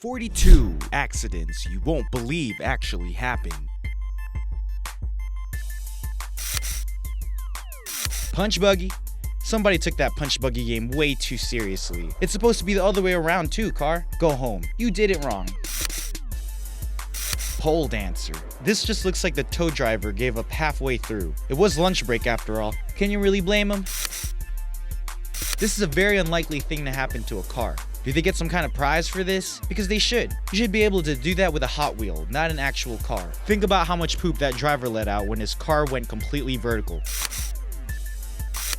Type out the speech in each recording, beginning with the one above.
42 accidents you won't believe actually happened. Punch Buggy? Somebody took that Punch Buggy game way too seriously. It's supposed to be the other way around too, car. Go home. You did it wrong. Pole dancer. This just looks like the tow driver gave up halfway through. It was lunch break after all. Can you really blame him? This is a very unlikely thing to happen to a car. Do they get some kind of prize for this? Because they should. You should be able to do that with a Hot Wheel, not an actual car. Think about how much poop that driver let out when his car went completely vertical.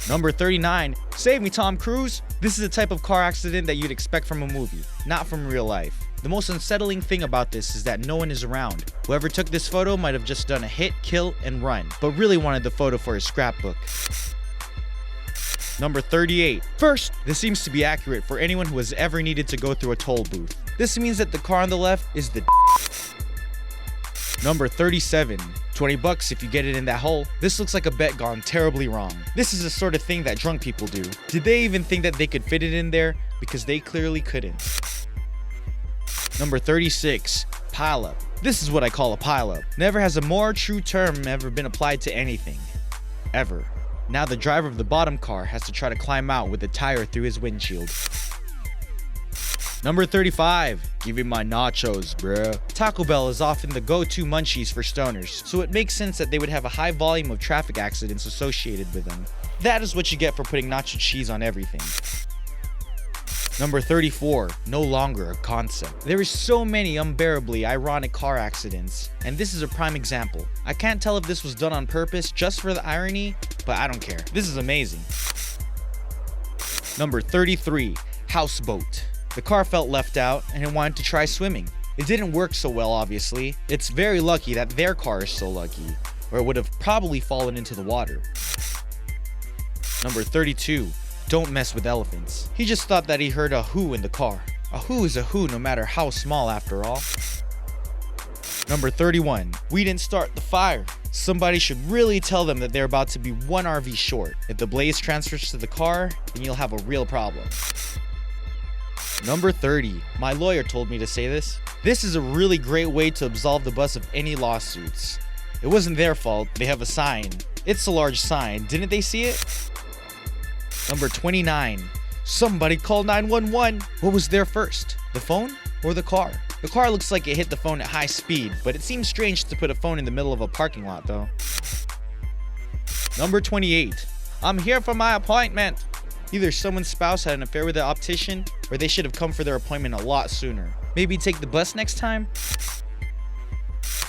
Number 39. Save me, Tom Cruise. This is a type of car accident that you'd expect from a movie, not from real life. The most unsettling thing about this is that no one is around. Whoever took this photo might have just done a hit, kill, and run, but really wanted the photo for his scrapbook. Number 38. First, this seems to be accurate for anyone who has ever needed to go through a toll booth. This means that the car on the left is the Number 37. 20 bucks if you get it in that hole. This looks like a bet gone terribly wrong. This is the sort of thing that drunk people do. Did they even think that they could fit it in there? Because they clearly couldn't. Number 36. Pileup. This is what I call a pileup. Never has a more true term ever been applied to anything. Ever. Now the driver of the bottom car has to try to climb out with the tire through his windshield. Number 35. Give me my nachos, bruh. Taco Bell is often the go-to munchies for stoners, so it makes sense that they would have a high volume of traffic accidents associated with them. That is what you get for putting nacho cheese on everything. Number 34. No longer a concept. There is so many unbearably ironic car accidents, and this is a prime example. I can't tell if this was done on purpose just for the irony, but I don't care. This is amazing. Number 33. Houseboat. The car felt left out and it wanted to try swimming. It didn't work so well, obviously. It's very lucky that their car is so lucky, or it would have probably fallen into the water. Number 32. Don't mess with elephants. He just thought that he heard a who in the car. A who is a who no matter how small after all. Number 31. We didn't start the fire. Somebody should really tell them that they're about to be one RV short. If the blaze transfers to the car, then you'll have a real problem. Number 30. My lawyer told me to say this. This is a really great way to absolve the bus of any lawsuits. It wasn't their fault. They have a sign. It's a large sign. Didn't they see it? Number 29. Somebody call 911. What was there first? The phone or the car? The car looks like it hit the phone at high speed, but it seems strange to put a phone in the middle of a parking lot though. Number 28. I'm here for my appointment. Either someone's spouse had an affair with the optician, or they should have come for their appointment a lot sooner. Maybe take the bus next time?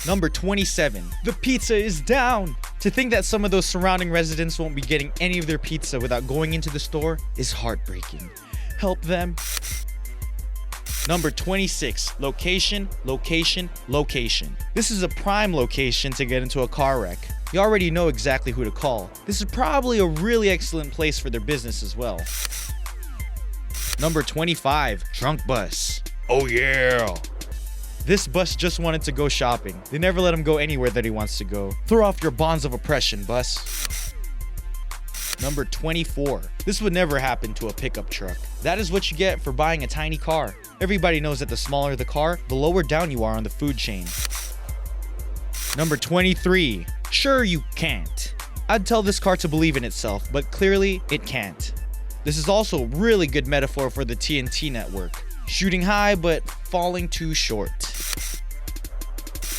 Number 27. The pizza is down. To think that some of those surrounding residents won't be getting any of their pizza without going into the store is heartbreaking. Help them. Number 26. Location, location, location. This is a prime location to get into a car wreck. You already know exactly who to call. This is probably a really excellent place for their business as well. Number 25. Drunk bus. Oh yeah. This bus just wanted to go shopping. They never let him go anywhere that he wants to go. Throw off your bonds of oppression, bus. Number 24. This would never happen to a pickup truck. That is what you get for buying a tiny car. Everybody knows that the smaller the car, the lower down you are on the food chain. Number 23. Sure you can't. I'd tell this car to believe in itself, but clearly it can't. This is also a really good metaphor for the TNT network. Shooting high, but falling too short.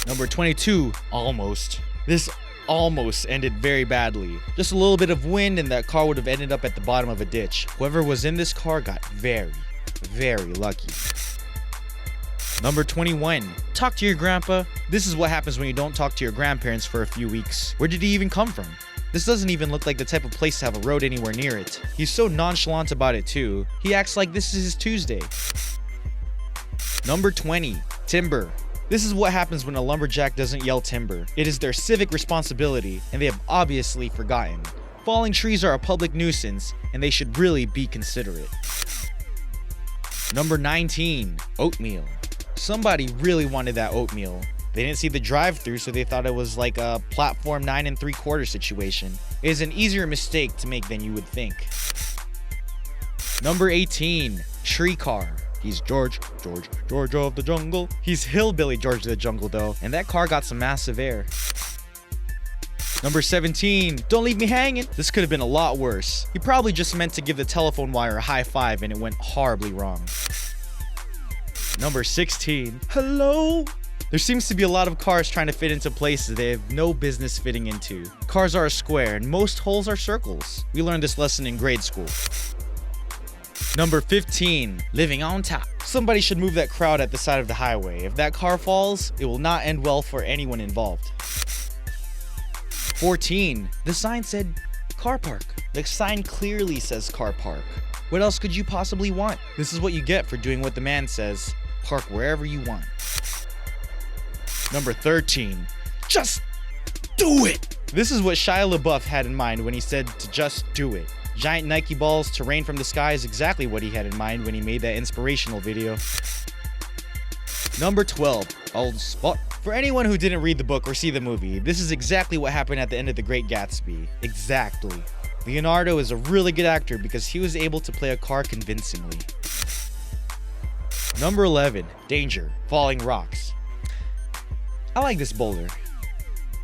Number 22. Almost. This almost ended very badly. Just a little bit of wind and that car would have ended up at the bottom of a ditch. Whoever was in this car got very, very lucky. Number 21. Talk to your grandpa. This is what happens when you don't talk to your grandparents for a few weeks. Where did he even come from? This doesn't even look like the type of place to have a road anywhere near it. He's so nonchalant about it too. He acts like this is his Tuesday. Number 20. Timber. This is what happens when a lumberjack doesn't yell timber. It is their civic responsibility, and they have obviously forgotten. Falling trees are a public nuisance, and they should really be considerate. Number 19. Oatmeal. Somebody really wanted that oatmeal. They didn't see the drive-thru, so they thought it was like a platform 9 3/4 situation. It is an easier mistake to make than you would think. Number 18. Tree car. He's George of the jungle. He's hillbilly George of the jungle though, and that car got some massive air. Number 17, don't leave me hanging. This could have been a lot worse. He probably just meant to give the telephone wire a high five and it went horribly wrong. Number 16, hello? There seems to be a lot of cars trying to fit into places they have no business fitting into. Cars are a square and most holes are circles. We learned this lesson in grade school. Number 15, living on top. Somebody should move that crowd at the side of the highway. If that car falls, it will not end well for anyone involved. 14, the sign said car park. The sign clearly says car park. What else could you possibly want? This is what you get for doing what the man says. Park wherever you want. Number 13, just do it. This is what Shia LaBeouf had in mind when he said to just do it. Giant Nike balls to rain from the sky is exactly what he had in mind when he made that inspirational video. Number 12, old spot. For anyone who didn't read the book or see the movie, this is exactly what happened at the end of The Great Gatsby. Exactly. Leonardo is a really good actor because he was able to play a car convincingly. Number 11, danger, falling rocks. I like this boulder.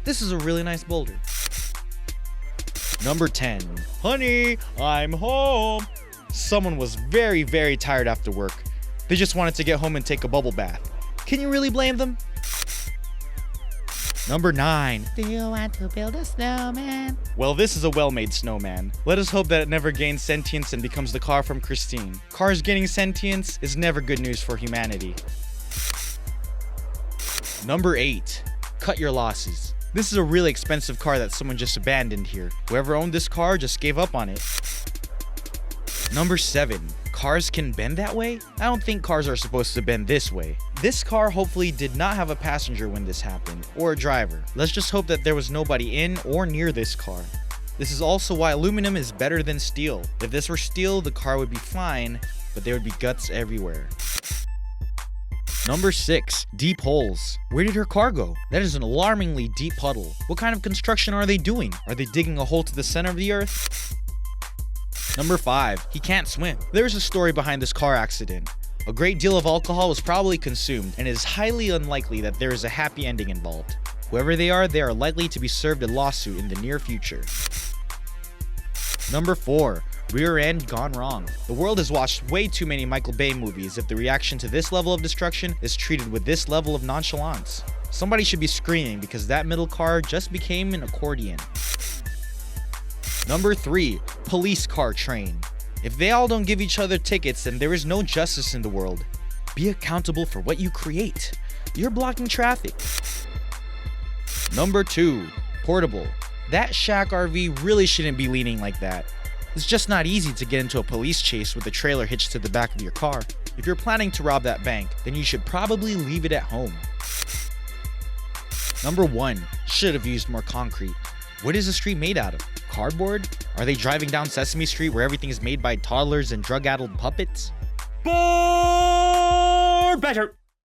This is a really nice boulder. Number 10, honey, I'm home. Someone was very, very tired after work. They just wanted to get home and take a bubble bath. Can you really blame them? Number 9. Do you want to build a snowman? Well, this is a well-made snowman. Let us hope that it never gains sentience and becomes the car from Christine. Cars gaining sentience is never good news for humanity. Number 8. Cut your losses. This is a really expensive car that someone just abandoned here. Whoever owned this car just gave up on it. Number 7. Cars can bend that way? I don't think cars are supposed to bend this way. This car hopefully did not have a passenger when this happened, or a driver. Let's just hope that there was nobody in or near this car. This is also why aluminum is better than steel. If this were steel, the car would be fine, but there would be guts everywhere. Number 6, deep holes. Where did her car go? That is an alarmingly deep puddle. What kind of construction are they doing? Are they digging a hole to the center of the earth? Number 5, he can't swim. There's a story behind this car accident. A great deal of alcohol was probably consumed, and it is highly unlikely that there is a happy ending involved. Whoever they are likely to be served a lawsuit in the near future. Number 4, rear end gone wrong. The world has watched way too many Michael Bay movies if the reaction to this level of destruction is treated with this level of nonchalance. Somebody should be screaming because that middle car just became an accordion. Number 3, police car train. If they all don't give each other tickets, then there is no justice in the world. Be accountable for what you create. You're blocking traffic. Number 2, portable. That shack RV really shouldn't be leaning like that. It's just not easy to get into a police chase with a trailer hitched to the back of your car. If you're planning to rob that bank, then you should probably leave it at home. Number 1, should have used more concrete. What is the street made out of? Cardboard? Are they driving down Sesame Street where everything is made by toddlers and drug-addled puppets? Or better.